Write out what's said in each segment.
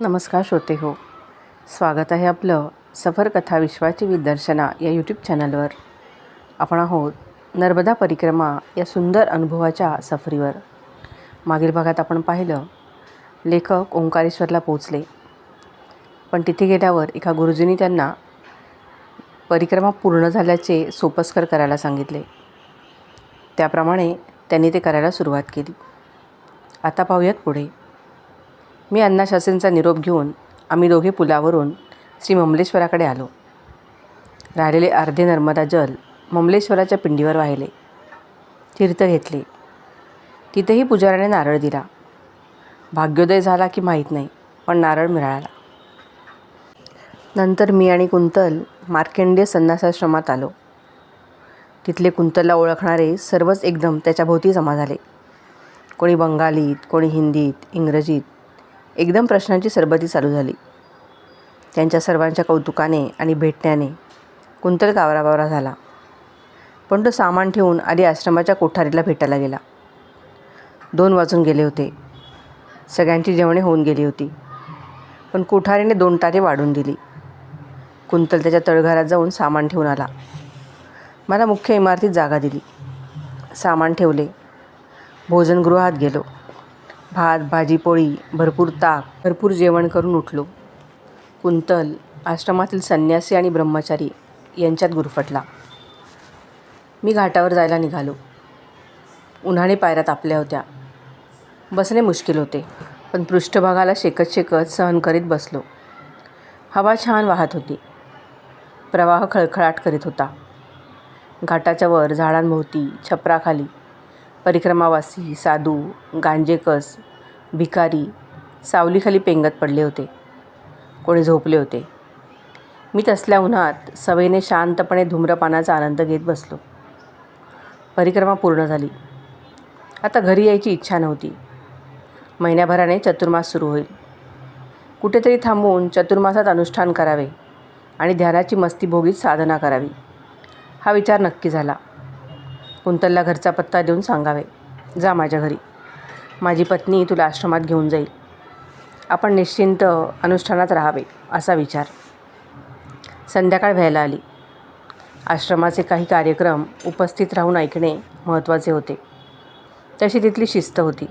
नमस्कार श्रोते हो, स्वागत आहे आपलं सफर कथा विश्वाची विदर्शना या यूट्यूब चॅनलवर. आपण आहोत नर्मदा परिक्रमा या सुंदर अनुभवाच्या सफरीवर. मागील भागात आपण पाहिलं लेखक ओंकारेश्वरला पोचले, पण तिथे गेल्यावर एका गुरुजींनी त्यांना परिक्रमा पूर्ण झाल्याचे सोपस्कर करायला सांगितले. त्याप्रमाणे त्यांनी ते करायला सुरुवात केली. आता पाहूयात पुढे. मी अण्णाशास्त्रींचा निरोप घेऊन आम्ही दोघे पुलावरून श्री ममलेश्वराकडे आलो. राहिलेले अर्धे नर्मदा जल ममलेश्वराच्या पिंडीवर वाहिले. तीर्थ घेतले. तिथेही पुजाऱ्याने नारळ दिला. भाग्योदय झाला की माहीत नाही, पण नारळ मिळाला. नंतर मी आणि कुंतल मार्कंडेय संन्यासाश्रमात आलो. तिथले कुंतलला ओळखणारे सर्वच एकदम त्याच्याभोवती जमा झाले. कोणी बंगालीत, कोणी हिंदीत, इंग्रजीत. एकदम प्रश्नांची सरबती चालू झाली. त्यांच्या सर्वांच्या कौतुकाने आणि भेटण्याने कुंतल कावराबावरा झाला. पण तो सामान ठेवून आधी आश्रमाच्या कोठारीला भेटायला गेला. 2 वाजून गेले होते. सगळ्यांची जेवणे होऊन गेली होती, पण कोठारीने 2 तारे वाढून दिली. कुंतल त्याच्या तळघरात जाऊन सामान ठेवून आला. मला मुख्य इमारतीत जागा दिली. सामान ठेवले. भोजनगृहात गेलो. भात, भाजी, पोळी, भरपूर ताक, भरपूर जेवण करून उठलो. कुंतल आश्रमातील संन्यासी आणि ब्रह्मचारी यांच्यात गुरफटला. मी घाटावर जायला निघालो. उन्हाने पायऱ्या तापल्या होत्या. बसणे मुश्किल होते, पण पृष्ठभागाला शेकत शेकत सहन करीत बसलो. हवा छान वाहत होती. प्रवाह खळखळाट करीत होता. घाटाच्या वर झाडांभोवती, छपराखाली परिक्रमावासी, साधू, गांजेकस, भिकारी सावलीखाली पेंगत पडले होते. कोणी झोपले होते. मी तसल्या उन्हात सवयीने शांतपणे धूम्रपानाचा आनंद घेत बसलो. परिक्रमा पूर्ण झाली. आता घरी यायची इच्छा नव्हती. महिन्याभराने चतुर्मास सुरू होईल. कुठेतरी थांबून चतुर्मासात अनुष्ठान करावे आणि ध्यानाची मस्तीभोगीत साधना करावी, हा विचार नक्की झाला. कुंतलला घरचा पत्ता देऊन सांगावे, जा माझ्या घरी. माझी पत्नी तुला आश्रमात घेऊन जाईल. आपण निश्चिंत अनुष्ठानात राहावे, असा विचार. संध्याकाळ व्हायला आली. आश्रमाचे काही कार्यक्रम उपस्थित राहून ऐकणे महत्त्वाचे होते. तशी तिथली शिस्त होती.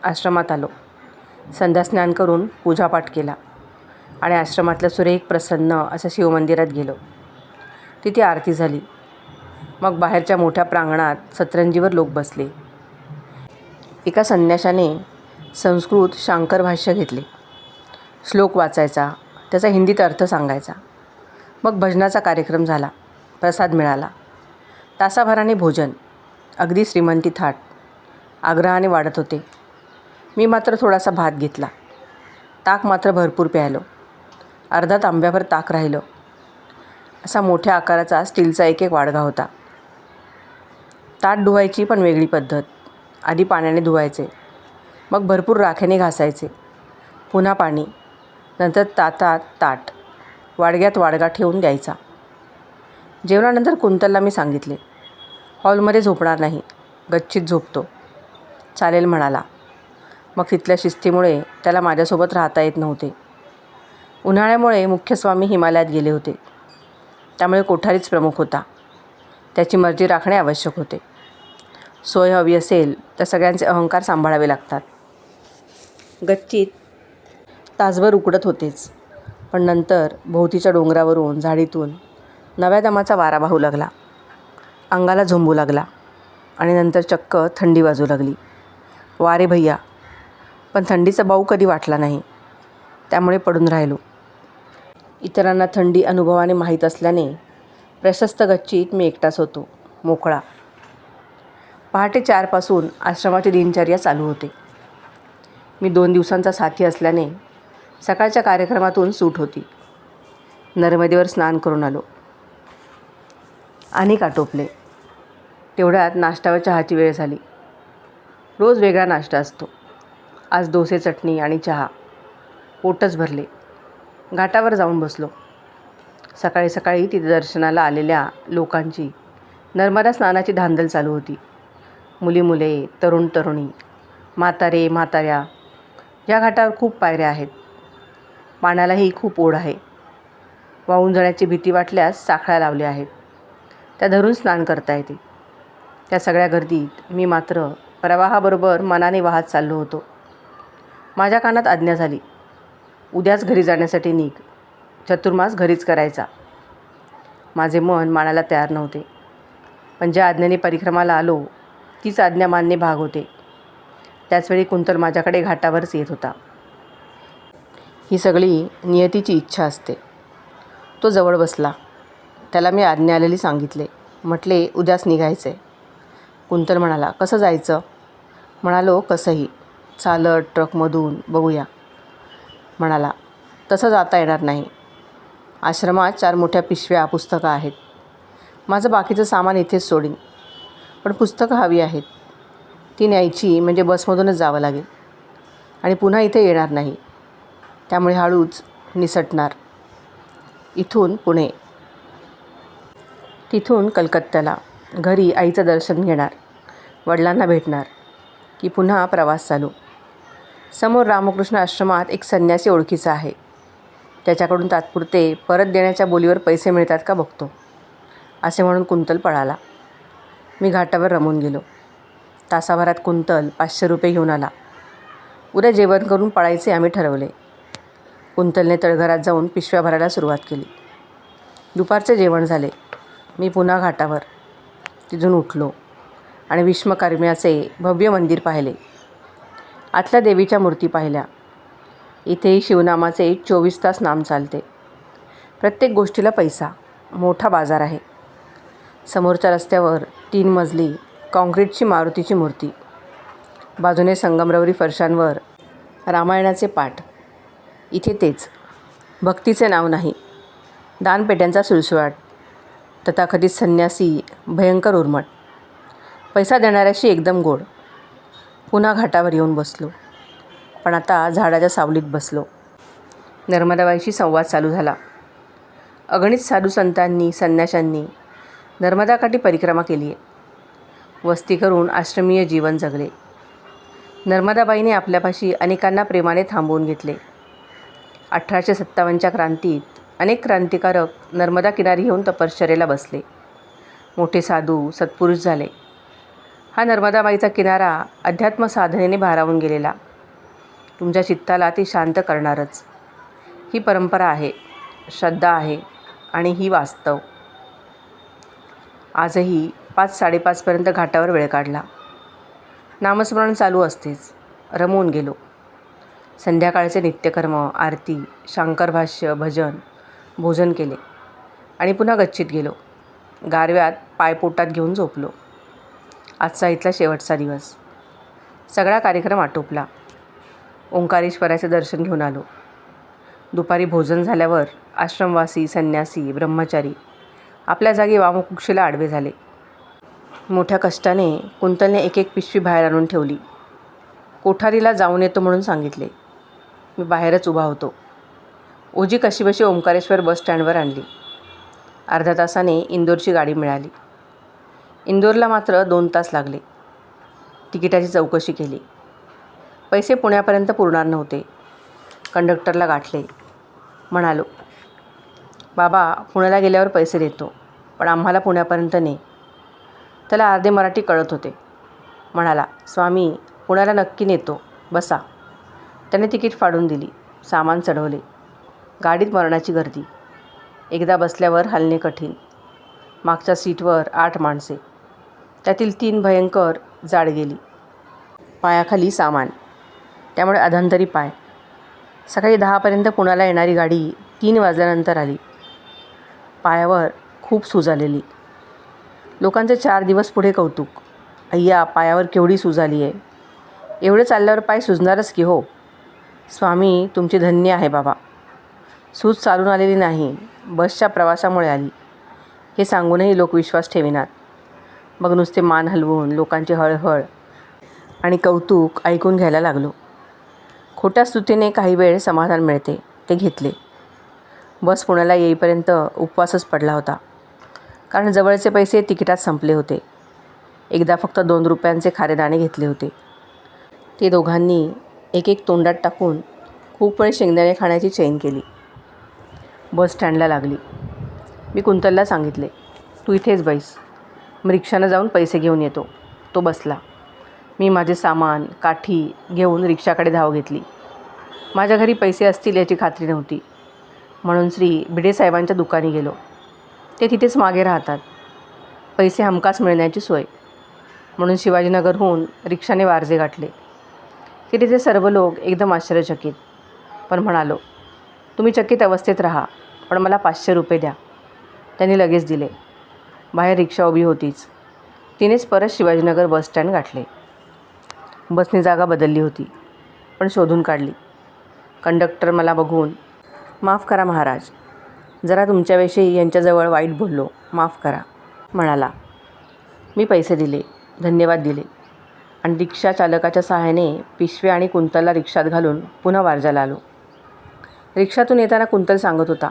आश्रमात आलो. संध्यास्नान करून पूजापाठ केला आणि आश्रमातल्या सुरेख प्रसन्न अशा शिवमंदिरात गेलो. तिथे आरती झाली. मग बाहेरच्या मोठ्या प्रांगणात सतरंजीवर लोक बसले. एका संन्याशाने संस्कृत शांकर भाष्य घेतले. श्लोक वाचायचा, त्याचा हिंदीत अर्थ सांगायचा. मग भजनाचा कार्यक्रम झाला. प्रसाद मिळाला. तासाभराने भोजन. अगदी श्रीमंती थाट. आग्रहाने वाढत होते. मी मात्र थोडासा भात घेतला. ताक मात्र भरपूर प्यायलो. अर्धा तांब्याभर ताक राहिलं. असा मोठ्या आकाराचा स्टीलचा एक वाडगा होता. ताट धुवायची पण वेगळी पद्धत. आधी पाण्याने धुवायचे, मग भरपूर राखेने घासायचे, पुन्हा पाणी, नंतर ताटात ताट, वाडग्यात वाडगा ठेवून द्यायचा. जेवणानंतर कुंतलला मी सांगितले, हॉलमध्ये झोपणार नाही, गच्चीत झोपतो. चालेल म्हणाला. मग तिथल्या शिस्तीमुळे त्याला माझ्यासोबत राहता येत नव्हते. उन्हाळ्यामुळे मुख्य स्वामी हिमालयात गेले होते. त्यामुळे कोठारीच प्रमुख होता. त्याची मर्जी राखणे आवश्यक होते. सोय हवी असेल तर सगळ्यांचे अहंकार सांभाळावे लागतात. गच्चीत तासभर उकडत होतेच, पण नंतर भोवतीच्या डोंगरावरून, झाडीतून नव्या दमाचा वारा वाहू लागला. अंगाला झोंबू लागला आणि नंतर चक्क थंडी वाजू लागली. वारे भैया, पण थंडीचा बाऊ कधी वाटला नाही. त्यामुळे पडून राहिलो. इतरांना थंडी अनुभवाने माहीत असल्याने प्रशस्त गच्चीत मी एकटाच होतो, मोकळा. पहाटे 4 पासून आश्रमाची दिनचर्या चालू होते. मी 2 दिवसांचा साथी असल्याने सकाळच्या कार्यक्रमातून सूट होती. नर्मदेवर स्नान करून आलो. आणि आटोपले. तेवढ्यात नाश्ता व चहाची वेळ झाली. रोज वेगळा नाश्ता असतो. आज डोसे, चटणी आणि चहा. पोटच भरले. घाटावर जाऊन बसलो. सकाळी सकाळी तिथे दर्शनाला आलेल्या लोकांची नर्मदा स्नानाची धांदल चालू होती. मुली मुले, तरुण तरुणी, म्हातारे म्हाताऱ्या. या घाटावर खूप पायऱ्या आहेत. पाण्यालाही खूप ओढ आहे. वाहून जाण्याची भीती वाटल्यास साखळ्या लावल्या आहेत. त्या धरून स्नान करता येते. त्या सगळ्या गर्दीत मी मात्र प्रवाहाबरोबर मनाने वाहत चाललो होतो. माझ्या कानात आज्ञा झाली, उद्याच घरी जाण्यासाठी निघ. चतुर्मास घरीच करायचा. माझे मन मानायला तयार नव्हते. पण ज्या आज्ञेने परिक्रमाला आलो तीच आज्ञा मानणे भाग होते. त्याचवेळी कुंतल माझ्याकडे घाटावरच येत होता. ही सगळी नियतीची इच्छा असते. तो जवळ बसला. त्याला मी आज्ञा आलेली सांगितले. म्हटले, उद्याच निघायचे. कुंतल म्हणाला, कसं जायचं? म्हणालो, कसंही, चालत, ट्रकमधून, बघूया. म्हणाला, तसं जाता येणार नाही. आश्रमात 4 मोठ्या पिशव्या पुस्तकं आहेत. माझं बाकीचं सामान इथेच सोडीन. पण पुस्तकं हवी आहेत. ती न्यायची म्हणजे बसमधूनच जावं लागेल आणि पुन्हा इथे येणार नाही. त्यामुळे हळूच निसटणार. इथून पुणे, तिथून कलकत्त्याला. घरी आईचं दर्शन घेणार, वडिलांना भेटणार की पुन्हा प्रवास चालू. समोर रामकृष्ण आश्रमात एक संन्यासी ओळखीचा आहे. त्याच्याकडून तात्पुरते परत देण्याच्या बोलीवर पैसे मिळतात का बघतो, असे म्हणून कुंतल पळाला. मी घाटावर रमून गेलो. तासाभरात कुंतल 500 रुपये घेऊन आला. उद्या जेवण करून पळायचे आम्ही ठरवले. कुंतलने तळघरात जाऊन पिशव्या भरायला सुरुवात केली. दुपारचे जेवण झाले. मी पुन्हा घाटावर. तिथून उठलो आणि विश्वकर्म्याचे भव्य मंदिर पाहिले. आतल्या देवीच्या मूर्ती पाहिल्या. इथेही शिवनामाचे 24 तास नाम चालते. प्रत्येक गोष्टीला पैसा. मोठा बाजार आहे. समोरच्या रस्त्यावर 3 मजली काँक्रीटची मारुतीची मूर्ती. बाजूने संगमरवरी फरशांवर रामायणाचे पाठ. इथे तेच. भक्तीचे नाव नाही. दानपेट्यांचा सुळसुळाट. तथाकथित संन्यासी भयंकर उर्मट. पैसा देणाऱ्याशी एकदम गोड. पुन्हा घाटावर येऊन बसलो. पण आता झाडाच्या सावलीत बसलो. नर्मदाबाईशी संवाद चालू झाला. अगणित साधू संतांनी, संन्याशांनी नर्मदाकाठी परिक्रमा केली आहे. वस्ती करून आश्रमीय जीवन जगले. नर्मदाबाईने आपल्यापाशी अनेकांना प्रेमाने थांबवून घेतले. 1857च्या क्रांतीत अनेक क्रांतिकारक नर्मदा किनारी येऊन तपश्चर्येला बसले. मोठे साधू, सत्पुरुष झाले. हा नर्मदाबाईचा किनारा अध्यात्म साधनेने भारावून गेलेला. तुमच्या चित्ताला ती शांत करणारच. ही परंपरा आहे, श्रद्धा आहे आणि ही वास्तव. आजही 5-5:30पर्यंत घाटावर वेळ काढला. नामस्मरण चालू असतेच. रमवून गेलो. संध्याकाळचे नित्यकर्म, आरती, शांकरभाष्य, भजन, भोजन केले आणि पुन्हा गच्चीत गेलो. गारव्यात पाय पोटात घेऊन झोपलो. आजचा इथला शेवटचा दिवस. सगळा कार्यक्रम आटोपला. ओंकारेश्वराचे दर्शन घेऊन आलो. दुपारी भोजन झाल्यावर आश्रमवासी, संन्यासी, ब्रह्मचारी आपल्या जागी वामकुक्षीला आडवे झाले. मोठ्या कष्टाने कुंतलने एक पिशवी बाहेर आणून ठेवली. कोठारीला जाऊन येतो म्हणून सांगितले. मी बाहेरच उभा होतो. ओजी कशीबशी ओंकारेश्वर बस स्टँडवर आणली. अर्ध्या तासाने इंदोरची गाडी मिळाली. इंदोरला मात्र 2 तास लागले. तिकिटाची चौकशी केली. पैसे पुण्यापर्यंत पुरणार नव्हते. कंडक्टरला गाठले. म्हणालो, बाबा, पुण्याला गेल्यावर पैसे देतो, पण आम्हाला पुण्यापर्यंत ने. त्याला अर्धे मराठी कळत होते. म्हणाला, स्वामी, पुण्याला नक्की नेतो, बसा. त्याने तिकीट फाडून दिली. सामान चढवले. गाडीत मरणाची गर्दी. एकदा बसल्यावर हलणे कठीण. मागच्या सीटवर 8 माणसे. त्यातील 3 भयंकर जाड गेली. पायाखाली सामान, त्यामुळे अधांतरी पाय. सकाळी 10पर्यंत पुण्याला येणारी गाडी 3 वाजल्यानंतर आली. पायावर खूप सूज आलेली. लोकांचे 4 दिवस पुढे कौतुक. अय्या, पायावर केवढी सूज आली आहे. एवढे चालल्यावर पाय सुजणारच की हो. स्वामी, तुमची धन्य आहे बाबा. सूज चालून आलेली नाही, बसच्या प्रवासामुळे आली. हे सांगूनही लोक विश्वास ठेविनात. मग नुसते मान हलवून लोकांची हळहळ आणि कौतुक ऐकून घ्यायला लागलो. खोट्या स्तुतीने काही वेळ समाधान मिळते, ते घेतले. बस पुण्याला येईपर्यंत उपवासच पडला होता. कारण जवळचे पैसे तिकिटात संपले होते. एकदा फक्त 2 रुपयांचे खारे दाणे घेतले होते. ते दोघांनी एक तोंडात टाकून खूप वेळ शेंगदाणे खाण्याची चैन केली. बस स्टँडला लागली. मी कुंतलला सांगितले, तू इथेच बैस, मी रिक्षानं जाऊन पैसे घेऊन येतो. तो बसला. मी माझे सामान काठी घेऊन रिक्षाकडे धाव घेतली. माझ्या घरी पैसे असतील याची खात्री नव्हती, म्हणून श्री भिडे साहेबांच्या दुकानी गेलो. ते तिथेच मागे राहतात. पैसे हमखास मिळण्याची सोय, म्हणून शिवाजीनगरहून रिक्षाने वारजे गाठले. तिथे सर्व लोक एकदम आश्चर्यचकित. पण म्हणालो, तुम्ही चकित अवस्थेत राहा, पण मला 500 रुपये द्या. त्यांनी लगेच दिले. बाहेर रिक्षा उभी होतीच. तिनेच परत शिवाजीनगर बस स्टँड गाठले. बसनी जागा बदलली होती, पण शोधून काढली. कंडक्टर मला बघून, माफ करा महाराज, जरा तुमच्याविषयी यांच्याजवळ वाईट बोललो, माफ करा, म्हणाला. मी पैसे दिले, धन्यवाद दिले आणि रिक्षा चालकाच्या सहाय्याने पिशव्या आणि कुंतलला रिक्षात घालून पुन्हा वारजाला आलो. रिक्षातून येताना कुंतल सांगत होता.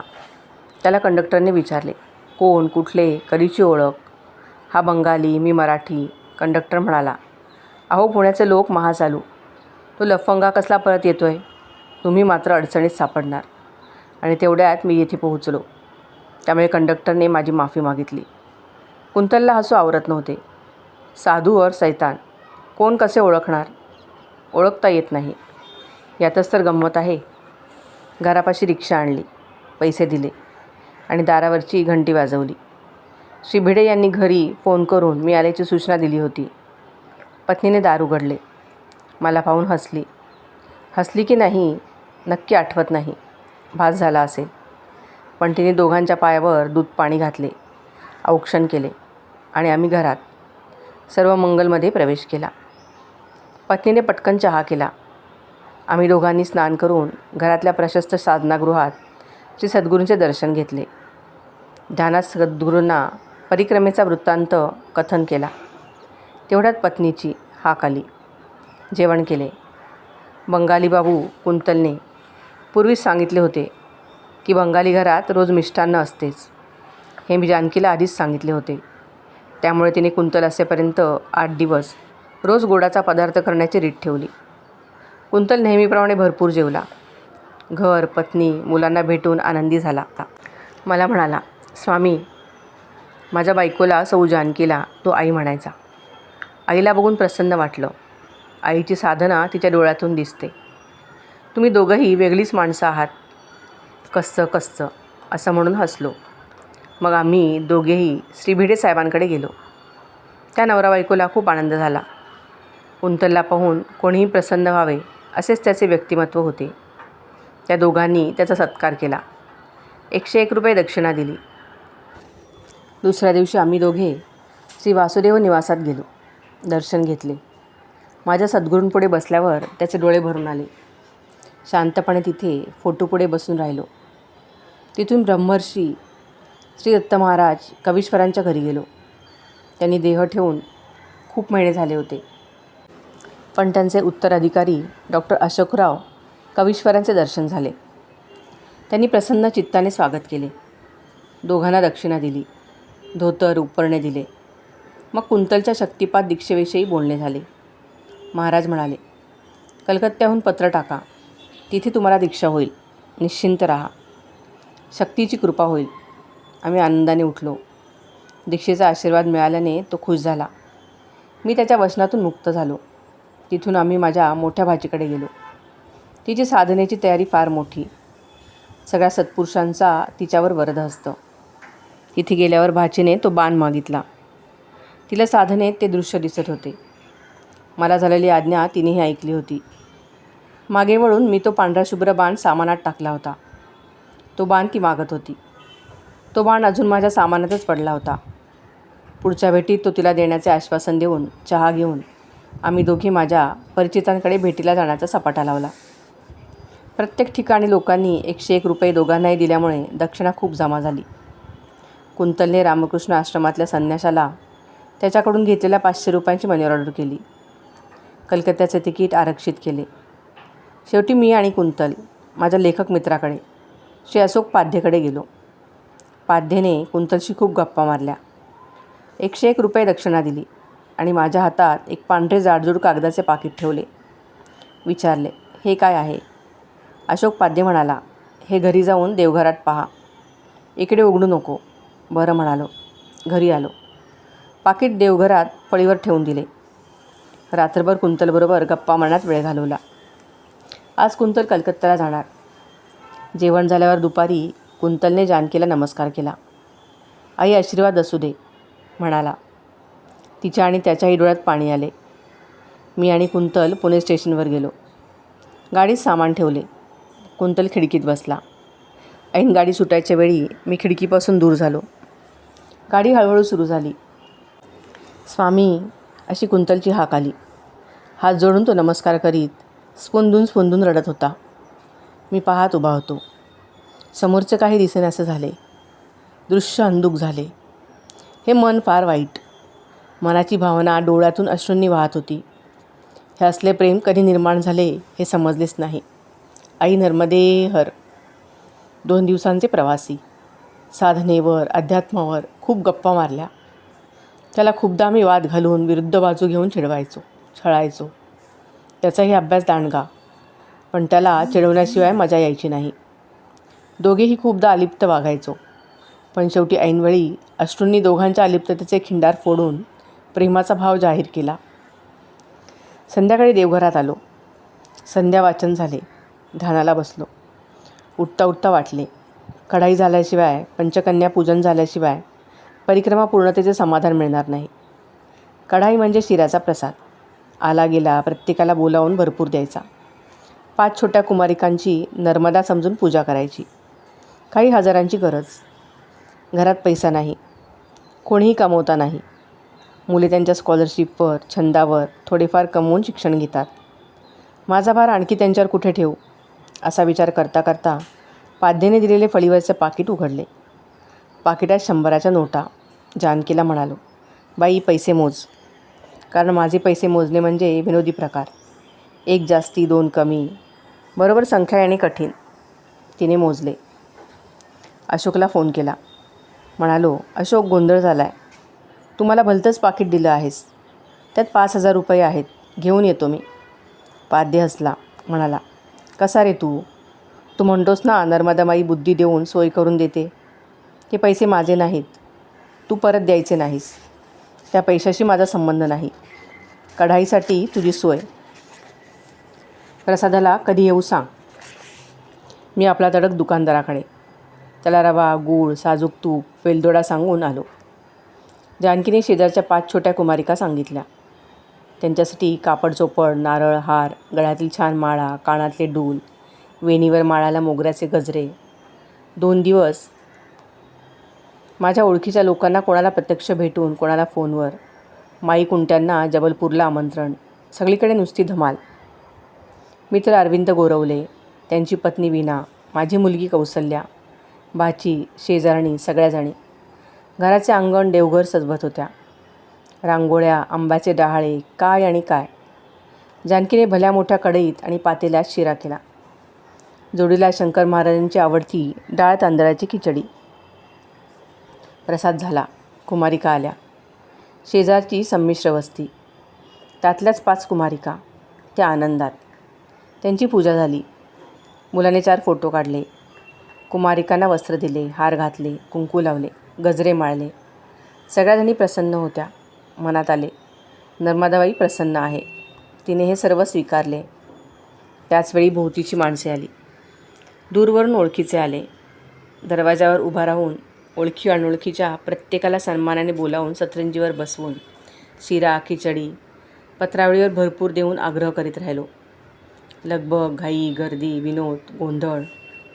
त्याला कंडक्टरने विचारले, कोण, कुठले, कधीची ओळख? हा बंगाली, मी मराठी. कंडक्टर म्हणाला, अहो पुण्याचे लोक महाचालू. तो लफंगा कसला परत येतोय? तुम्ही मात्र अडचणीत सापडणार. आणि तेवढ्यात मी येथे पोहोचलो. त्यामुळे कंडक्टरने माझी माफी मागितली. कुंतलला हसू आवरत नव्हते. साधू और सैतान, कोण कसे ओळखणार? ओळखता येत नाही. यातच तर गंमत आहे. घरापाशी रिक्षा आणली, पैसे दिले आणि दारावरची घंटी वाजवली. श्री भिडे यांनी घरी फोन करून मी आल्याची सूचना दिली होती. पत्नीने दार उघडले. मला पाहून हसली. हसली की नाही नक्की आठवत नाही, भास झाला असेल. पण तिने दोघांच्या पायावर दूध पाणी घातले, औक्षण केले आणि आम्ही घरात सर्व मंगलमध्ये प्रवेश केला. पत्नीने पटकन चहा केला. आम्ही दोघांनी स्नान करून घरातल्या प्रशस्त साधनागृहात श्री सद्गुरूंचे दर्शन घेतले. ध्यानात सद्गुरूंना परिक्रमेचा वृत्तांत कथन केला. तेवढ्यात पत्नीची हाक आली. जेवण केले. बंगाली बाबू कुंतलने पूर्वीच सांगितले होते की बंगाली घरात रोज मिष्टान्न असतेच. हे मी जानकीला आधीच सांगितले होते. त्यामुळे तिने कुंतल असेपर्यंत 8 दिवस रोज गोडाचा पदार्थ करण्याची रीत ठेवली. कुंतल नेहमीप्रमाणे भरपूर जेवला. घर, पत्नी, मुलांना भेटून आनंदी झाला. मला म्हणाला, स्वामी, माझ्या बायकोला सौ जानकीला तो आई म्हणायचा. आईला बघून प्रसन्न वाटलं. आईची साधना तिच्या डोळ्यातून दिसते. तुम्ही दोघंही वेगळीच माणसं आहात. कस्स असं म्हणून हसलो. मग आम्ही दोघेही श्री भिडे साहेबांकडे गेलो. त्या नवरा बायकोला खूप आनंद झाला. कुंतलला पाहून कोणीही प्रसन्न व्हावे असेच त्याचे व्यक्तिमत्व होते. त्या दोघांनी त्याचा सत्कार केला. 101 रुपये दक्षिणा दिली. दुसऱ्या दिवशी आम्ही दोघे श्री वासुदेव निवासात गेलो. दर्शन घेतले. माझ्या सद्गुरूंपुढे बसल्यावर त्याचे डोळे भरून आले. शांतपणे तिथे फोटोपुढे बसून राहिलो. तिथून ब्रह्मर्षी श्री दत्त महाराज कवीश्वरांच्या घरी गेलो. त्यांनी देह ठेवून खूप महिने झाले होते. पण त्यांचे उत्तराधिकारी डॉक्टर अशोकराव कवीश्वरांचे दर्शन झाले. त्यांनी प्रसन्न चित्ताने स्वागत केले. दोघांना दक्षिणा दिली. धोतर उपरणे दिले. मग कुंतलच्या शक्तिपात दीक्षेविषयी बोलणे झाले. महाराज म्हणाले, कलकत्त्याहून पत्र टाका, तिथे तुम्हाला दीक्षा होईल. निश्चिंत राहा, शक्तीची कृपा होईल. आम्ही आनंदाने उठलो. दीक्षेचा आशीर्वाद मिळाल्याने तो खुश झाला. मी त्याच्या वचनातून मुक्त झालो. तिथून आम्ही माझ्या मोठ्या भाचीकडे गेलो. तिची साधनेची तयारी फार मोठी. सगळ्या सत्पुरुषांचा तिच्यावर वरदहस्त. तिथे गेल्यावर भाचीने तो बाण मागितला. तिला साधनेत ते दृश्य दिसत होते. मला झालेली आज्ञा तिनेही ऐकली होती. मागे वळून मी तो पांढरा शुभ्र बाण सामानात टाकला होता. तो बाण ती मागत होती. तो बाण अजून माझ्या सामानातच पडला होता. पुढच्या भेटीत तो तिला देण्याचे आश्वासन देऊन चहा घेऊन आम्ही दोघी माझ्या परिचितांकडे भेटीला जाण्याचा सपाटा लावला. प्रत्येक ठिकाणी लोकांनी 101 रुपये दोघांनाही दिल्यामुळे दक्षिणा खूप जमा झाली. कुंतलने रामकृष्ण आश्रमातल्या संन्याशाला त्याच्याकडून घेतलेल्या 500 रुपयांची मनी ऑर्डर केली. कलकत्त्याचे तिकीट आरक्षित केले. शेवटी मी आणि कुंतल माझ्या लेखक मित्राकडे श्री अशोक पाध्येकडे गेलो. पाध्येने कुंतलशी खूप गप्पा मारल्या. 101 रुपये दक्षिणा दिली आणि माझ्या हातात एक पांढरे जाडजूड कागदाचे पाकीट ठेवले. विचारले, हे काय आहे? अशोक पाध्ये म्हणाला, हे घरी जाऊन देवघरात पहा. इकडे उघडू नको. बरं म्हणालो. घरी आलो. पाकीट देवघरात फळीवर ठेवून दिले. रात्रभर कुंतलबरोबर गप्पा मारण्यात वेळ घालवला. आज कुंतल कलकत्त्याला जाणार. जेवण झाल्यावर दुपारी कुंतलने जानकीला नमस्कार केला. आई आशीर्वाद असू दे म्हणाला. तिच्या आणि त्याच्याही डोळ्यात पाणी आले. मी आणि कुंतल पुणे स्टेशनवर गेलो. गाडीत सामान ठेवले. कुंतल खिडकीत बसला. ऐन गाडी सुटायच्या वेळी मी खिडकीपासून दूर झालो. गाडी हळूहळू सुरू झाली. स्वामी अशी कुंतलची हाक आली. हात जोडून तो नमस्कार करीत स्फुंदून रडत होता. मी पाहत उभा होतो. समोरचं काही दिसेनासे झाले. दृश्य अंधुक झाले. हे मन फार वाईट. मनाची भावना डोळ्यातून अश्रूंनी वाहत होती. हे असले प्रेम कधी निर्माण झाले हे समजलेच नाही. आई नर्मदे हर. 2 दिवसांचे प्रवासी. साधनेवर अध्यात्मावर खूप गप्पा मारल्या. त्याला खूपदा मी वाद घालून विरुद्ध बाजू घेऊन छळायचो. त्याचाही अभ्यास दांडगा. पण त्याला चिडवण्याशिवाय मजा यायची नाही. दोघेही खूपदा अलिप्त वागायचो. पण शेवटी ऐनवेळी अश्रूंनी दोघांच्या अलिप्ततेचे खिंडार फोडून प्रेमाचा भाव जाहीर केला. संध्याकाळी देवघरात आलो. संध्या वाचन झाले. ध्यानाला बसलो. उठता वाटले, कढाई झाल्याशिवाय, पंचकन्या पूजन झाल्याशिवाय परिक्रमा पूर्णतेचे समाधान मिळणार नाही. कढाई म्हणजे शिऱ्याचा प्रसाद. आला गेला प्रत्येकाला बोलावून भरपूर द्यायचा. 5 छोट्या कुमारिकांची नर्मदा समजून पूजा करायची. काही हजारांची गरज. घरात पैसा नाही. कोणीही कमवता नाही. मुले त्यांच्या स्कॉलरशिपवर, छंदावर थोडेफार कमवून शिक्षण घेतात. माझा भार आणखी त्यांच्यावर कुठे ठेवू असा विचार करता करता पाध्येने दिलेले फळीवरचे पाकीट उघडले. पाकिटात 100च्या नोटा. जानकीला म्हणालो, बाई पैसे मोज. कारण माझे पैसे मोजणे म्हणजे विनोदी प्रकार. 1 जास्ती 2 कमी, बरोबर संख्या येणे कठीण. तिने मोजले. अशोकला फोन केला. म्हणालो, अशोक गोंधळ झाला आहे. तू मला भलतंच पाकीट दिलं आहेस. त्यात 5,000 रुपये आहेत. घेऊन येतो मी. पाध्ये हसला. म्हणाला, कसा रे तू म्हणतोस ना नर्मदामाई बुद्धी देऊन सोय करून देते. ते पैसे माझे नाहीत. तू परत द्यायचे नाहीस. त्या पैशाशी माझा संबंध नाही. कढाईसाठी तुझी सोय. प्रसादाला कधी येऊ सांग. मी आपला तडक दुकानदाराकडे. त्याला रवा, गूळ, साजूक तूप, वेलदोडा सांगून आलो. जानकीने शेजारच्या 5 छोट्या कुमारिका सांगितल्या. त्यांच्यासाठी कापड चोपड, नारळ, हार, गळ्यातील छान माळा, कानातले डूल, वेणीवर माळाला मोगऱ्याचे गजरे. 2 दिवस माझ्या ओळखीच्या लोकांना कोणाला प्रत्यक्ष भेटून, कोणाला फोनवर. माई कुंट्यांना जबलपूरला आमंत्रण. सगळीकडे नुसती धमाल. मित्र अरविंद गोरवले, त्यांची पत्नी वीणा, माझी मुलगी कौसल्या, भाची, शेजारणी, सगळ्याजणी. घराचे अंगण देवघर सजवत होत्या. रांगोळ्या, आंब्याचे डहाळे, काय आणि काय. जानकीने भल्या मोठ्या कढईत आणि पातेल्यात शिरा केला. जोडीला शंकर महाराजांची आवडती डाळ तांदळाची खिचडी. प्रसाद झाला. कुमारिका आल्या. शेजारची संमिश्र वस्ती. त्यातल्याच 5 कुमारिका. त्या आनंदात. त्यांची पूजा झाली. मुलाने 4 फोटो काढले. कुमारिकांना वस्त्र दिले, हार घातले, कुंकू लावले, गजरे माळले. सगळ्याजणी प्रसन्न होत्या. मनात आले, नर्मदाबाई प्रसन्न आहे. तिने हे सर्व स्वीकारले. त्याचवेळी भोवतीची माणसे आली. दूरवरून ओळखीचे आले. दरवाजावर उभा राहून ओळखी अनोळखीच्या प्रत्येकाला सन्मानाने बोलावून सतरंजीवर बसवून शिरा, खिचडी, पत्रावळीवर भरपूर देऊन आग्रह करीत राहिलो. लगबग, घाई, गर्दी, विनोद, गोंधळ,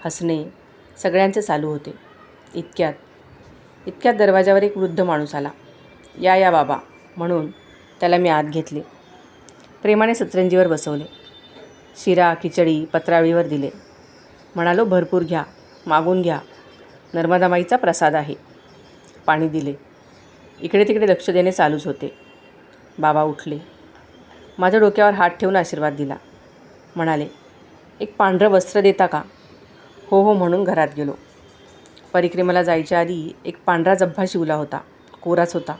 हसणे सगळ्यांचे चालू होते. इतक्यात दरवाजावर एक वृद्ध माणूस आला. या बाबा म्हणून त्याला मी आत घेतले. प्रेमाने सतरंजीवर बसवले. शिरा, खिचडी पत्रावळीवर दिले. म्हणालो, भरपूर घ्या, मागून घ्या. नर्मदामाईचा प्रसाद आहे. पाणी दिले. इकडे तिकडे लक्ष देणे चालूच होते. बाबा उठले. माझ्या डोक्यावर हात ठेवून आशीर्वाद दिला. म्हणाले, एक पांढरं वस्त्र देता का? हो म्हणून घरात गेलो. परिक्रमेला जायच्या आधी एक पांढरा जब्भा शिवला होता. कोराच होता.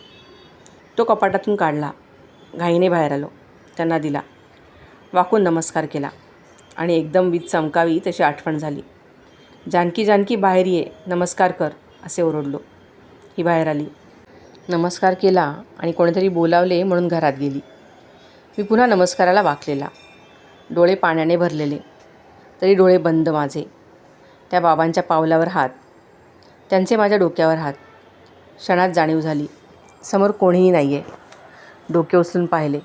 तो कपाटातून काढला. घाईने बाहेर आलो. त्यांना दिला. वाकून नमस्कार केला. आणि एकदम वीज चमकावी तशी आठवण झाली. जानकी जानकी बाहेर ये, नमस्कार कर असे ओरडलो. ही बाहेर आली. नमस्कार केला आणि कोणीतरी बोलावले म्हणून घरात गेली. मी पुन्हा नमस्काराला वाकलेला. डोळे पाण्याने भरलेले, तरी डोळे बंद माझे. त्या बाबांच्या पावलावर हात, त्यांचे माझ्या डोक्यावर हात. क्षणात जाणीव झाली, समोर कोणीही नाही आहे. डोके उचलून पाहिले,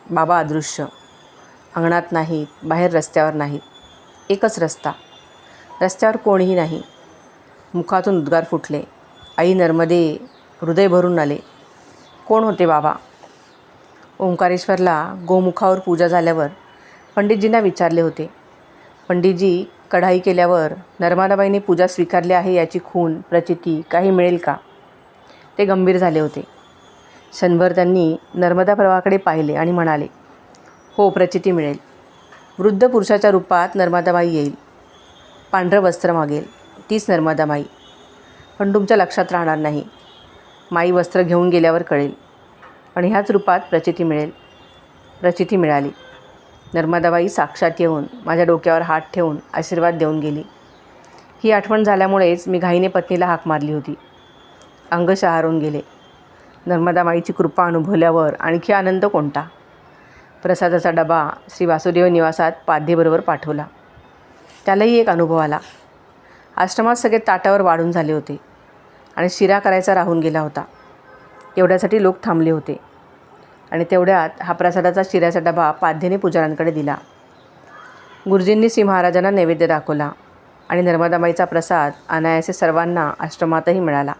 बाबा अदृश्य. अंगणात नाहीत, बाहेर रस्त्यावर नाहीत. एकच रस्ता, रस्त्यावर कोणीही नाही. मुखातून उद्गार फुटले, आई नर्मदे. हृदय भरून आले. कोण होते बाबा? ओंकारेश्वरला गोमुखावर पूजा झाल्यावर पंडितजींना विचारले होते. पंडितजी कढाई केल्यावर नर्मदाबाईंनी पूजा स्वीकारली आहे याची खूण, प्रचिती काही मिळेल का? ते गंभीर झाले होते. क्षणभर त्यांनी नर्मदा प्रवाहाकडे पाहिले आणि म्हणाले, हो, प्रचिती मिळेल. वृद्ध पुरुषाच्या रूपात नर्मदाबाई येईल. पांढरं वस्त्र मागेल, तीच नर्मदाबाई. पण तुमच्या लक्षात राहणार नाही. माई वस्त्र घेऊन गेल्यावर कळेल. पण ह्याच रूपात प्रचिती मिळेल. प्रचिती मिळाली. नर्मदाबाई साक्षात येऊन माझ्या डोक्यावर हात ठेवून आशीर्वाद देऊन गेली. ही आठवण झाल्यामुळेच मी घाईने पत्नीला हाक मारली होती. अंग शहारून गेले. नर्मदाबाईची कृपा अनुभवल्यावर आणखी आनंद कोणता? प्रसादाचा डबा श्री वासुदेव निवासात पाध्येबरोबर पाठवला. त्यालाही एक अनुभव आला. आश्रमात सगळे ताटावर वाढून झाले होते आणि शिरा करायचा राहून गेला होता. एवढ्यासाठी लोक थांबले होते आणि तेवढ्यात हा प्रसादाचा शिऱ्याचा डबा पाध्येने पुजाऱ्यांकडे दिला. गुरुजींनी श्री महाराजांना नैवेद्य दाखवला आणि नर्मदाबाईचा प्रसाद अनायासे सर्वांना आश्रमातही मिळाला.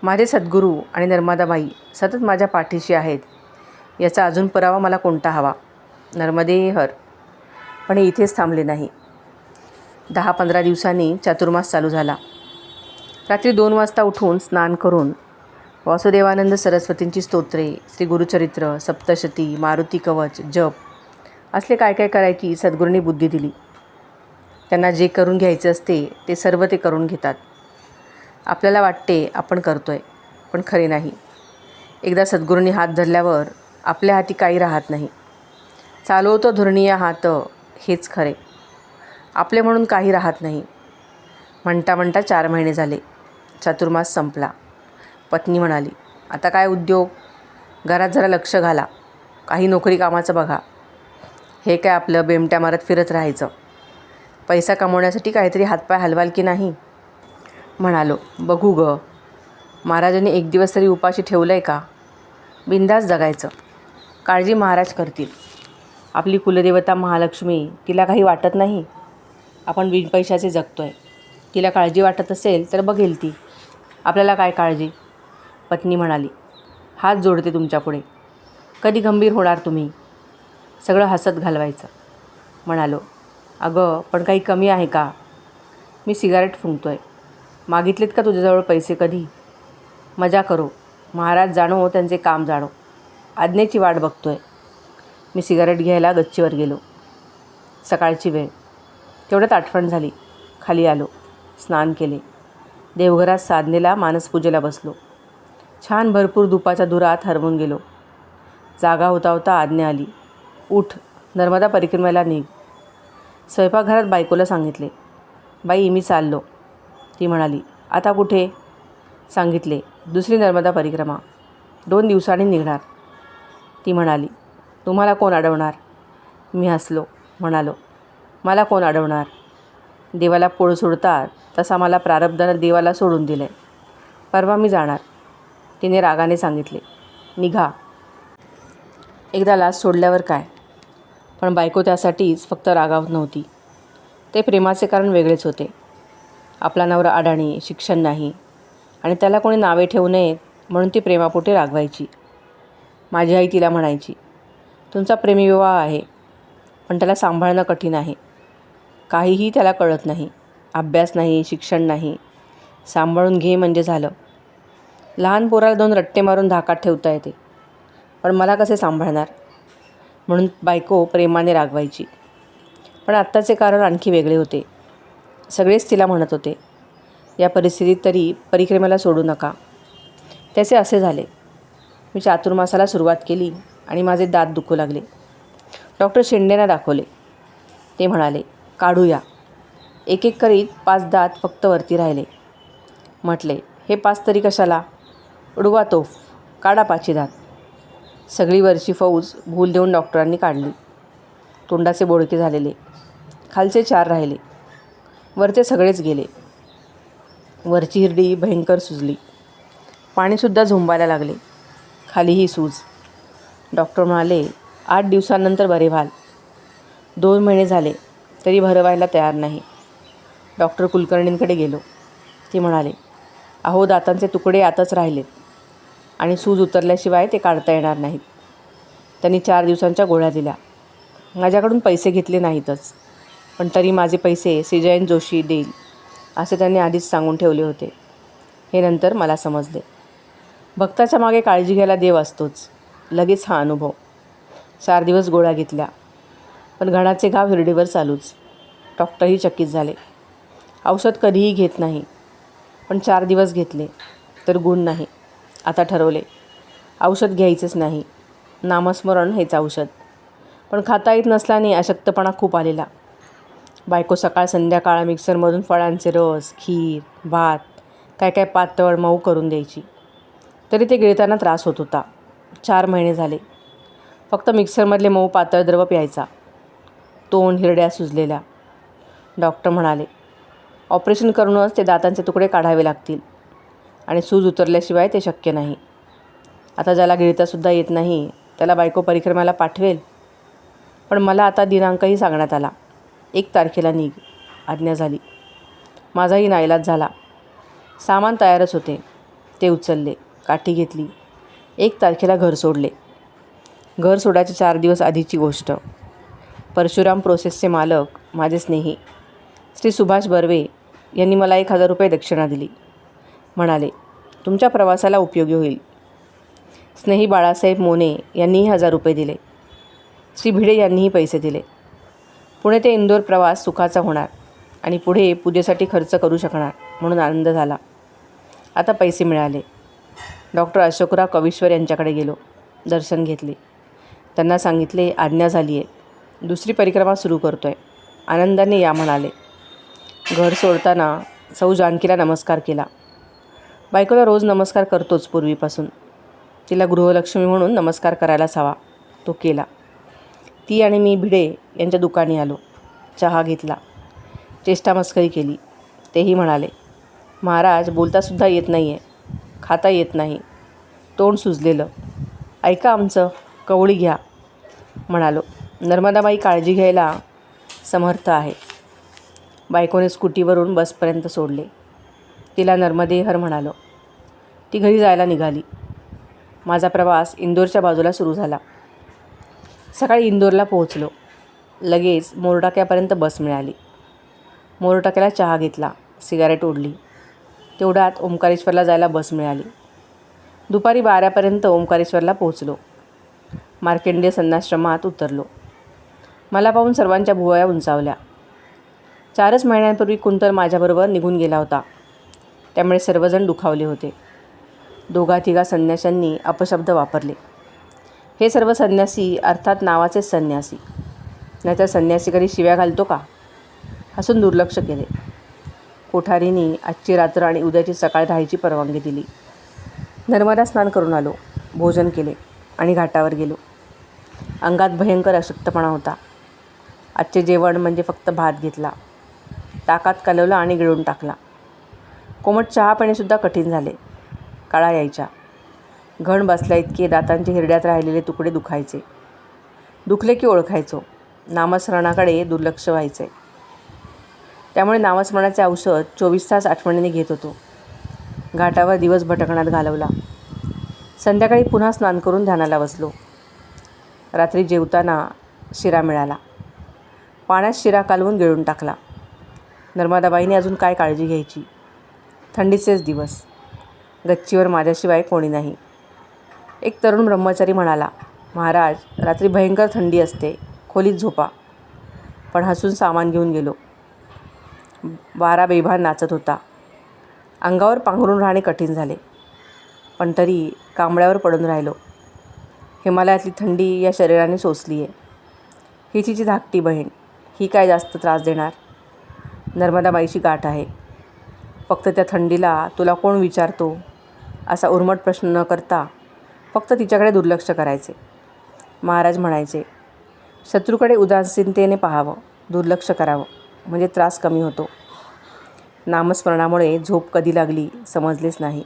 माझे सद्गुरू आणि नर्मदाबाई सतत माझ्या पाठीशी आहेत याचा अजून पुरावा मला कोणता हवा? नर्मदे हर. पण हे इथेच थांबले नाही. 10-15 दिवसांनी चातुर्मास चालू झाला. रात्री 2 वाजता उठून स्नान करून वासुदेवानंद सरस्वतींची स्तोत्रे, श्री गुरुचरित्र, सप्तशती, मारुती कवच, जप असले काय काय करायची सद्गुरूंनी बुद्धी दिली. त्यांना जे करून घ्यायचे असते ते सर्व ते करून घेतात. आपल्याला वाटते आपण करतोय, पण खरे नाही. एकदा सद्गुरूंनी हात धरल्यावर आपल्या हाती काही राहत नाही. चालवतो धुर्णीय हात, हेच खरे. आपले म्हणून काही राहत नाही. म्हणता म्हणता 4 महिने झाले. चातुर्मास संपला. पत्नी म्हणाली, आता काय उद्योग? घरात जरा लक्ष घाला. काही नोकरी कामाचं बघा. हे काय आपलं बेमट्या मारत फिरत राहायचं? पैसा कमवण्यासाठी काहीतरी हातपाय हलवाल की नाही? म्हणालो, बघू ग. महाराजांनी एक दिवस तरी उपाशी ठेवलं आहे का? बिंदास जगायचं. काळजी महाराज करतील. आपली कुलदेवता महालक्ष्मी, तिला काही वाटत नाही आपण बिनपैशाचे जगतोय. तिला काळजी वाटत असेल तर बघेल ती. आपल्याला काय काळजी? पत्नी म्हणाली, हात जोडते तुमच्यापुढे. कधी गंभीर होणार तुम्ही? सगळं हसत घालवायचं. म्हणालो, अगं पण काही कमी आहे का? मी सिगारेट फुंकतोय. मागितलेत का तुझ्याजवळ पैसे कधी? मजा करो. महाराज जाणो, त्यांचे काम जाणो. आज्ञेची वाट बघतोय. मी सिगारेट घ्यायला गच्चीवर गेलो. सकाळची वेळ. तेवढ्यात आठवण झाली. खाली आलो. स्नान केले. देवघरात साधनेला मानसपूजेला बसलो. छान भरपूर धुपाच्या धुरात हरवून गेलो. जागा होता होता आज्ञा आली, उठ, नर्मदा परिक्रमेला निघ. स्वयंपाकघरात बायकोला सांगितले, बाई मी चाललो. ती म्हणाली, आता कुठे? सांगितले, दुसरी नर्मदा परिक्रमा 2 दिवसांनी निघणार. ती म्हणाली, तुम्हाला कोण अडवणार? मी हसलो. म्हणालो, मला कोण अडवणार? देवाला पोळ सोडतात तसा मला प्रारब्धानं देवाला सोडून दिलं आहे. परवा मी जाणार. तिने रागाने सांगितले, निघा. एकदा लाच सोडल्यावर काय? पण बायको त्यासाठीच फक्त रागावत नव्हती. ते प्रेमाचे कारण वेगळेच होते. आपला नवरा अडाणी, शिक्षण नाही आणि त्याला कोणी नावे ठेवू नयेत म्हणून ती प्रेमापोटी रागवायची. माझी आई तिला म्हणायची, तुमचा प्रेमविवाह आहे पण त्याला सांभाळणं कठीण आहे. काहीही त्याला कळत नाही. अभ्यास नाही, शिक्षण नाही. सांभाळून घे म्हणजे झालं. लहान पोराला 2 रट्टे मारून धाकात ठेवता येते, पण मला कसे सांभाळणार? म्हणून बायको प्रेमाने रागवायची. पण आत्ताचे कारण आणखी वेगळे होते. सगळेच तिला म्हणत होते, या परिस्थितीत तरी परिक्रमेला सोडू नका. त्याचे असे झाले. मी चातुर्मासाला सुरुवात केली आणि माझे दात दुखू लागले. डॉक्टर शेंडेंना दाखवले. ते म्हणाले, काढूया. एक एक करीत 5 दात फक्त वरती राहिले. म्हटले, हे 5 तरी कशाला? उडवा तोफ, काढा 5ही दात. सगळी वरची फौज भूल देऊन डॉक्टरांनी काढली. तोंडाचे बोडके झालेले. खालचे 4 राहिले. वरचे सगळेच गेले. वरची हिरडी भयंकर सुजली. पाणीसुद्धा झोंबायला लागले. खालीही सूज. डॉक्टर म्हणाले, 8 दिवसांनंतर बरे व्हाल. 2 महिने झाले तरी बरं व्हायला तयार नाही. डॉक्टर कुलकर्णींकडे गेलो. ते म्हणाले, अहो दातांचे तुकडे आतच राहिलेत आणि सूज उतरल्याशिवाय ते काढता येणार नाहीत. त्यांनी 4 दिवसांच्या गोळ्या दिल्या. माझ्याकडून पैसे घेतले नाहीतच, पण तरी माझे पैसे श्रीजयंत जोशी देईल असे त्यांनी आधीच सांगून ठेवले होते. हे नंतर मला समजले. भक्ताच्या मागे काळजी घ्यायला देव असतोच. लगेच हा अनुभव. 4 दिवस गोळ्या घेतल्या, पण घणाचे घाव हिरडीवर चालूच. डॉक्टरही चकित झाले. औषध कधीही घेत नाही, पण 4 दिवस घेतले तर गुण नाही. आता ठरवले, औषध घ्यायचेच नाही. नामस्मरण हेच औषध. पण खाता येत नसल्याने अशक्तपणा खूप आलेला. बायको सकाळ संध्याकाळ मिक्सरमधून फळांचे रस, खीर, भात, काय काय पातळ मऊ करून द्यायची. तरी ते गिळताना त्रास होत होता. 4 महिने झाले. फक्त मिक्सरमधले मऊ पातळ द्रव प्यायचा. तोंड हिरड्या सुजलेल्या. डॉक्टर म्हणाले, ऑपरेशन करूनच ते दातांचे तुकडे काढावे लागतील आणि सूज उतरल्याशिवाय ते शक्य नाही. आता ज्याला गिळतासुद्धा येत नाही त्याला बायको परिक्रमाला पाठवेल. पण मला आता दिनांकही सांगण्यात आला. 1 तारखेला निघ. आज्ञा झाली. माझाही नाईलाज झाला. सामान तयारच होते. ते उचलले. काठी घेतली. 1 तारखेला घर सोडले. घर सोडायच्या 4 दिवस आधीची गोष्ट. परशुराम प्रोसेसचे मालक, माझे स्नेही श्री सुभाष बर्वे यांनी मला 1000 रुपये दक्षिणा दिली. म्हणाले, तुमच्या प्रवासाला उपयोगी होईल. स्नेही बाळासाहेब मोने यांनीही 1000 रुपये दिले. श्री भिडे यांनीही पैसे दिले. पुणे ते इंदोर प्रवास सुखाचा होणार आणि पुढे पूजेसाठी खर्च करू शकणार म्हणून आनंद झाला. आता पैसे मिळाले. डॉक्टर अशोकराव कवीश्वर यांच्याकडे गेलो. दर्शन घेतले. त्यांना सांगितले, आज्ञा झाली आहे. दुसरी परिक्रमा सुरू करतो आहे. आनंदाने या म्हणाले. घर सोडताना सौ जानकीला नमस्कार केला. बायकोला रोज नमस्कार करतोच पूर्वीपासून. तिला गृहलक्ष्मी म्हणून नमस्कार करायलाच हवा. तो केला. ती आणि मी भिडे यांच्या दुकानी आलो. चहा घेतला. चेष्टामस्करी केली. तेही म्हणाले, महाराज बोलतासुद्धा येत नाही आहे, खाता येत नाही, तोंड सुजलेलं. ऐका आमचं, कवळी घ्या. म्हणालो, नर्मदाबाई काळजी घ्यायला समर्थ आहे. बायकोने स्कूटीवरून बसपर्यंत सोडले. तिला नर्मदेहर म्हणालो. ती घरी जायला निघाली. माझा प्रवास इंदोरच्या बाजूला सुरू झाला. सकाळी इंदोरला पोहोचलो. लगेच मोरटाक्यापर्यंत बस मिळाली. मोरटाक्याला चहा घेतला. सिगारेट ओढली. तेवढ्यात ओंकारेश्वरला जायला बस मिळाली. दुपारी 12पर्यंत ओंकारेश्वरला पोहोचलो. मार्कंडेय संन्यासाश्रमात उतरलो. मला पाहून सर्वांच्या भुवया उंचावल्या. 4च महिन्यांपूर्वी कुंतर माझ्याबरोबर निघून गेला होता. त्यामुळे सर्वजण दुखावले होते. 2-3 संन्याशांनी अपशब्द वापरले. हे सर्व संन्यासी अर्थात नावाचेच संन्यासी. नाहीतर संन्यासी कधी शिव्या घालतो का? हसून दुर्लक्ष केले. कोठारीनी आजची रात्र आणि उद्याची सकाळ राहायची परवानगी दिली. नर्मदा स्नान करून आलो. भोजन केले आणि घाटावर गेलो. अंगात भयंकर अशक्तपणा होता. आजचे जेवण म्हणजे फक्त भात घेतला. ताकात कालवला आणि गिळून टाकला. कोमट चहा पिणेसुद्धा कठीण झाले. कळा यायच्या. घण बसल्या इतके दातांचे हिरड्यात राहिलेले तुकडे दुखायचे. दुखले की ओळखायचो. नामस्मरणाकडे दुर्लक्ष व्हायचे. त्यामुळे नामस्मरणाचे औषध 24 तास आठवणीने घेत होतो. घाटावर दिवस भटकण्यात घालवला. संध्याकाळी पुन्हा स्नान करून ध्यानाला बसलो. रात्री जेवताना शिरा मिळाला. पाण्यात शिरा कालवून गिळून टाकला. नर्मदाबाईने अजून काय काळजी घ्यायची. थंडीचेच दिवस. गच्चीवर माझ्याशिवाय कोणी नाही. एक तरुण ब्रह्मचारी म्हणाला, महाराज रात्री भयंकर थंडी असते, खोलीत झोपा. पण हसून सामान घेऊन गेलो. वारा बेभान नाचत होता. अंगावर पांघरून राहणे कठीण झाले. पण तरी कांबळ्यावर पडून राहिलो. हिमालयातली थंडी या शरीराने सोसली आहे. ही तिची धाकटी बहीण. ही काय जास्त त्रास देणार. नर्मदाबाईची गाठ आहे. फक्त त्या थंडीला तुला कोण विचारतो असा उर्मट प्रश्न न करता फक्त तिच्याकडे दुर्लक्ष करायचे. महाराज म्हणायचे, शत्रूकडे उदासीनतेने पाहावं, दुर्लक्ष करावं, म्हणजे त्रास कमी होतो. नामस्मरणामुळे झोप कधी लागली समजलेच नाही.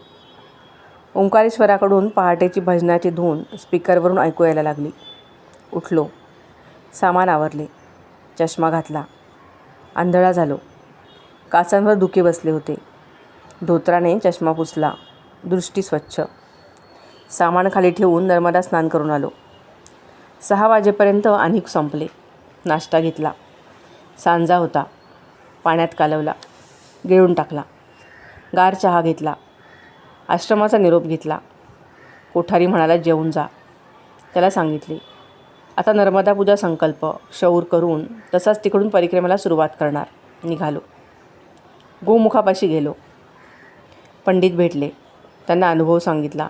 ओंकारेश्वराकडून पहाटेची भजनाची धून स्पीकरवरून ऐकू यायला लागली. उठलो. सामान आवरले. चष्मा घातला. आंधळा झालो. काचांवर धुके बसले होते. धोत्राने चष्मा पुसला. दृष्टी स्वच्छ. सामान खाली ठेवून नर्मदा स्नान करून आलो. 6 वाजेपर्यंत आणिक संपले. नाश्ता घेतला. सांजा होता. पाण्यात कालवला. गिळून टाकला. गार चहा घेतला. आश्रमाचा निरोप घेतला. कोठारी म्हणाला, जेवून जा. त्याला सांगितले, आता नर्मदा पूजा संकल्प क्षौर करून तसाच तिकडून परिक्रमेला सुरुवात करणार. निघालो. गोमुखापाशी गेलो. पंडित भेटले. त्यांना अनुभव सांगितला.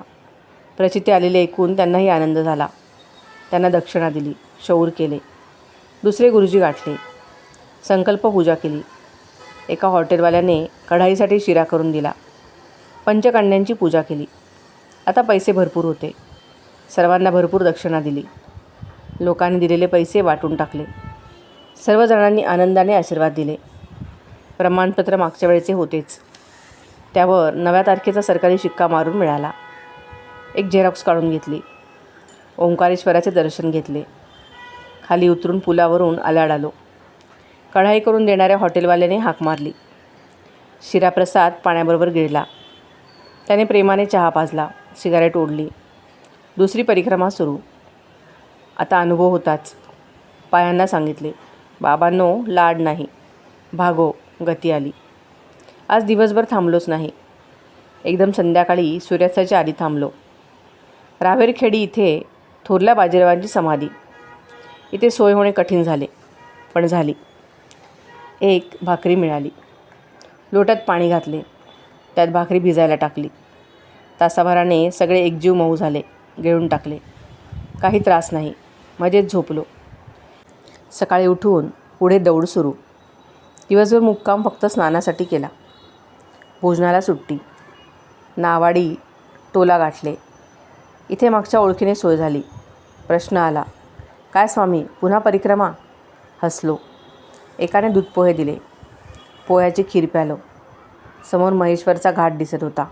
प्रचिती आलेले ऐकून त्यांनाही आनंद झाला. त्यांना दक्षिणा दिली. क्षौर केले. दुसरे गुरुजी गाठले. संकल्प पूजा केली. एका हॉटेलवाल्याने कढाईसाठी शिरा करून दिला. पंचकन्यांची पूजा केली. आता पैसे भरपूर होते. सर्वांना भरपूर दक्षिणा दिली. लोकांनी दिलेले पैसे वाटून टाकले. सर्वजणांनी आनंदाने आशीर्वाद दिले. प्रमाणपत्र मागच्या वेळेचे होतेच. त्यावर 9व्या तारखेचा सरकारी शिक्का मारून मिळाला. एक झेरॉक्स काढून घेतली. ओंकारेश्वराचे दर्शन घेतले. खाली उतरून पुलावरून आलो. कढाई करून देणाऱ्या हॉटेलवाल्याने हाक मारली. शिराप्रसाद पाण्याबरोबर गिळला. त्याने प्रेमाने चहा पाजला. सिगारेट ओढली. दुसरी परिक्रमा सुरू. आता अनुभव होताच. पायांना सांगितले, बाबांनो, लाड नाही, भागो. गती आली. आज दिवसभर थांबलोच नाही. एकदम संध्याकाळी सूर्यास्ताच्या आधी थांबलो. रावेरखेडी इथे थोरल्या बाजीरावांची समाधी. इथे सोय होणे कठीण झाले, पण झाली. एक भाकरी मिळाली. लोट्यात पाणी घातले. त्यात भाकरी भिजायला टाकली. तासाभराने सगळे एकजीव मऊ झाले. गिळून टाकले. काही त्रास नाही. मजेत झोपलो. सकाळी उठून पुढे दौड सुरू. दिवसभर मुक्काम फक्त स्नानासाठी केला. भोजनाला सुट्टी. नावाडी टोला गाठले. इथे मागच्या ओळखीने सोय झाली. प्रश्न आला, काय स्वामी, पुन्हा परिक्रमा? हसलो. एकाने दूध पोहे दिले. पोह्याची खीर प्यालो. समोर महेश्वरचा घाट दिसत होता.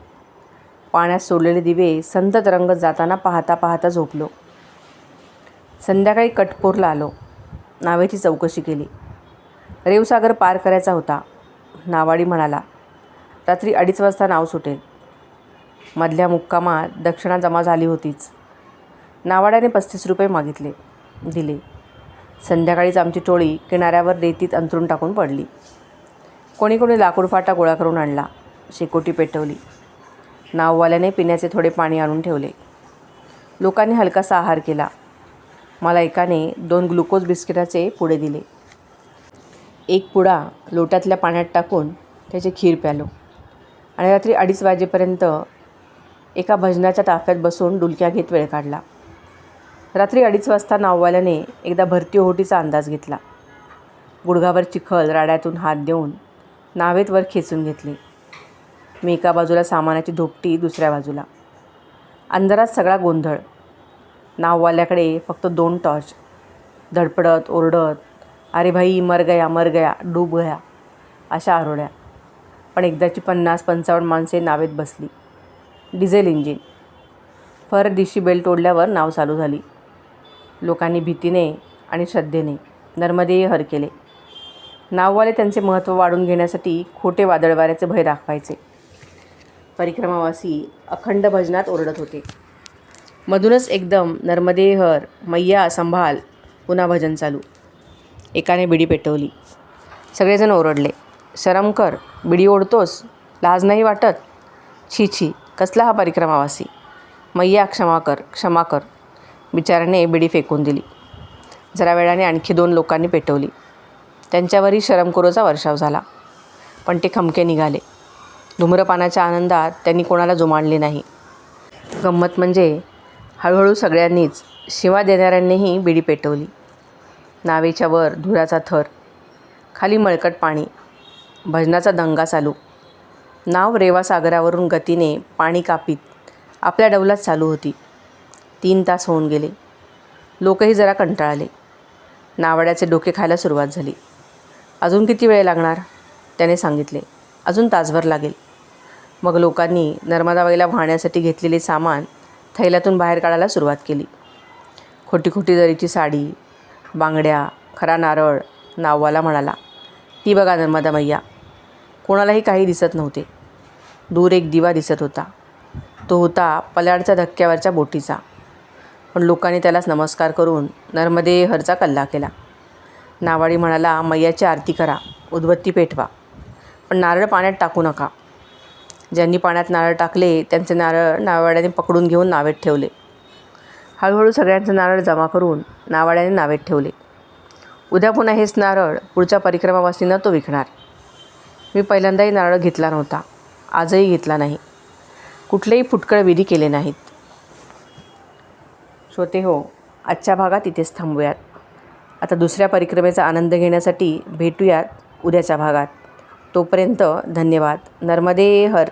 पाण्यात सोडलेले दिवे संतत रंगत जाताना पाहता पाहता झोपलो. संध्याकाळी कटपोरला आलो. नावेची चौकशी केली. रेवसागर पार करायचा होता. नावाडी म्हणाला, रात्री 2:30 वाजता नाव सुटेल. मधल्या मुक्कामात दक्षिणा जमा झाली होतीच. नावाड्याने 35 रुपये मागितले. दिले. संध्याकाळीच आमची टोळी किनाऱ्यावर रेतीत अंथरून टाकून पडली. कोणी कोणी लाकूड फाटा गोळा करून आणला. शेकोटी पेटवली. नाववाल्याने पिण्याचे थोडे पाणी आणून ठेवले. लोकांनी हलकासा आहार केला. मला एकाने 2 ग्लुकोज बिस्किटाचे पुडे दिले. एक पुडा लोट्यातल्या पाण्यात टाकून त्याची खीर प्यालो आणि रात्री 2:30 वाजेपर्यंत एका भजनाच्या ताफ्यात बसून डुलक्या घेत वेळ काढला. रात्री 2:30 वाजता नाववाल्याने एकदा भरती ओहोटीचा अंदाज घेतला. गुडघावर चिखल राड्यातून हात देऊन नावेत वर खेचून घेतले. मी एका बाजूला सामानाची धोपटी, दुसऱ्या बाजूला. अंधारात सगळा गोंधळ. नाववाल्याकडे फक्त 2 टॉर्च. धडपडत ओरडत, अरे भाई, मर गया मर गया, डूब गया, अशा आरोळ्या. पण एकदाची 50-55 माणसे नावेत बसली. Diesel engine. फर दिशी बेल्ट ओढल्यावर नाव चालू झाली. लोकांनी भीतीने आणि श्रद्धेने नर्मदेय हर केले. नाववाले त्यांचे महत्त्व वाढून घेण्यासाठी खोटे वादळवाऱ्याचे भय दाखवायचे. परिक्रमावासी अखंड भजनात ओरडत होते. मधूनच एकदम नर्मदेय हर, मैया संभाल. पुन्हा भजन चालू. एकाने बिडी पेटवली. सगळेजण ओरडले, शरम कर, बिडी ओढतोस, लाज नाही वाटत? छी छी, कसला हा परिक्रमावासी, मैया क्षमा कर, क्षमा कर. बिचाऱ्याने बिडी फेकून दिली. जरा वेळाने आणखी 2 लोकांनी पेटवली. त्यांच्यावरही शरमखोरीचा वर्षाव झाला. पण ते खमके निघाले. धूम्रपानाच्या आनंदात त्यांनी कोणाला जुमानले नाही. गंमत म्हणजे हळूहळू सगळ्यांनीच, शिवा देणाऱ्यांनीही बिडी पेटवली. नावेच्या वर धुराचा थर. खाली मळकट पाणी, भजनाचा दंगा चालू. नाव रेवा सागरावरून गतीने पाणी कापीत आपल्या डौलात चालू होती. 3 तास होऊन गेले. लोकही जरा कंटाळले. नावाड्याचे डोके खायला सुरुवात झाली. अजून किती वेळ लागणार? त्याने सांगितले. अजून तासभर लागेल. मग लोकांनी नर्मदाबाईला वाहण्यासाठी घेतलेले सामान थैल्यातून बाहेर काढायला सुरुवात केली. खोटी खोटी जरीची साडी, बांगड्या, खरा नारळ. नाववाला म्हणाला, ती बघा नर्मदा मैया. कोणालाही काही दिसत नव्हते. दूर एक दिवा दिसत होता. तो होता पलाडच्या धक्क्यावरच्या बोटीचा. पण लोकांनी त्यालाच नमस्कार करून नर्मदे हरचा कल्ला केला. नावाडी म्हणाला, मैयाची आरती करा, उदबत्ती पेटवा, पण नारळ पाण्यात टाकू नका. ज्यांनी पाण्यात नारळ टाकले त्यांचे नारळ नावाड्याने पकडून घेऊन नावेत ठेवले. हळूहळू सगळ्यांचे नारळ जमा करून नावाड्याने नावेत ठेवले. उद्या पुन्हा हेच नारळ पुढच्या परिक्रमावासींना तो विकणार. मी पहिल्यांदाही नारळ घेतला नव्हता. आजही घेतला नाही. कुठलेही फुटकळ विधी केले नाहीत. श्रोतेहो, आजच्या भागात इथेच थांबूयात. आता दुसऱ्या परिक्रमेचा आनंद घेण्यासाठी भेटूयात उद्याच्या भागात. तोपर्यंत धन्यवाद. नर्मदे हर.